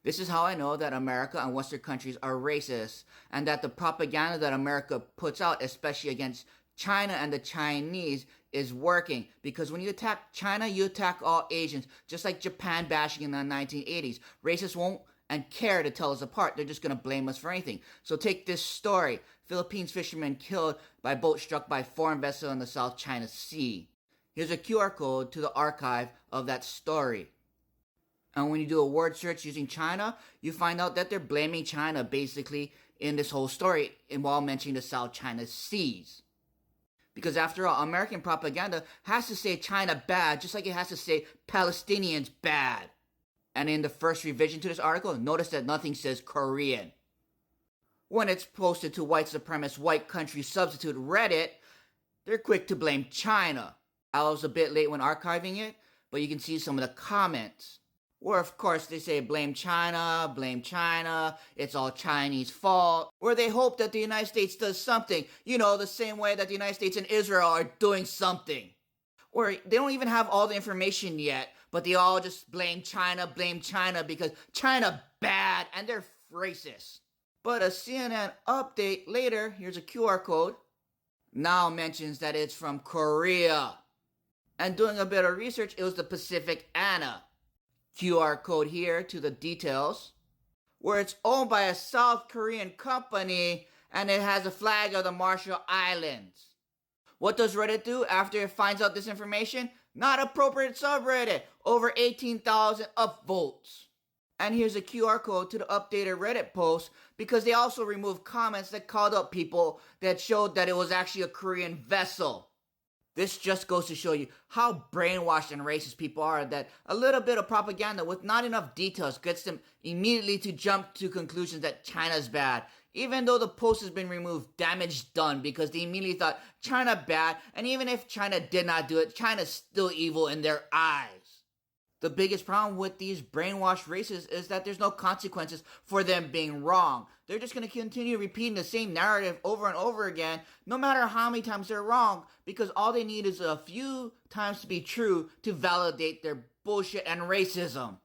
This is how I know that America and Western countries are racist, and that the propaganda that America puts out, especially against China and the Chinese, is working. Because when you attack China, you attack all Asians, just like Japan bashing in the 1980s. Racists won't and care to tell us apart. They're just going to blame us for anything. So take this story. Philippines fishermen killed by boat struck by foreign vessel in the South China Sea. Here's a QR code to the archive of that story. And when you do a word search using China, you find out that they're blaming China basically in this whole story while mentioning the South China Seas. Because after all, American propaganda has to say China bad, just like it has to say Palestinians bad. And in the first revision to this article, notice that nothing says Korean. When it's posted to white supremacist white country substitute Reddit, they're quick to blame China. I was a bit late when archiving it, but you can see some of the comments. Where of course they say blame China, it's all Chinese fault. Where they hope that the United States does something, the same way that the United States and Israel are doing something. Or they don't even have all the information yet, but they all just blame China because China bad and they're racist. But a CNN update later, here's a QR code, now mentions that it's from Korea. And doing a bit of research, it was the Pacific Anna. QR code here to the details, where it's owned by a South Korean company and it has a flag of the Marshall Islands. What does Reddit do after it finds out this information? Not appropriate subreddit. Over 18,000 upvotes. And here's a QR code to the updated Reddit post because they also removed comments that called out people that showed that it was actually a Korean vessel. This just goes to show you how brainwashed and racist people are, that a little bit of propaganda with not enough details gets them immediately to jump to conclusions that China's bad. Even though the post has been removed, damage done, because they immediately thought China bad, and even if China did not do it, China's still evil in their eyes. The biggest problem with these brainwashed racists is that there's no consequences for them being wrong. They're just going to continue repeating the same narrative over and over again, no matter how many times they're wrong, because all they need is a few times to be true to validate their bullshit and racism.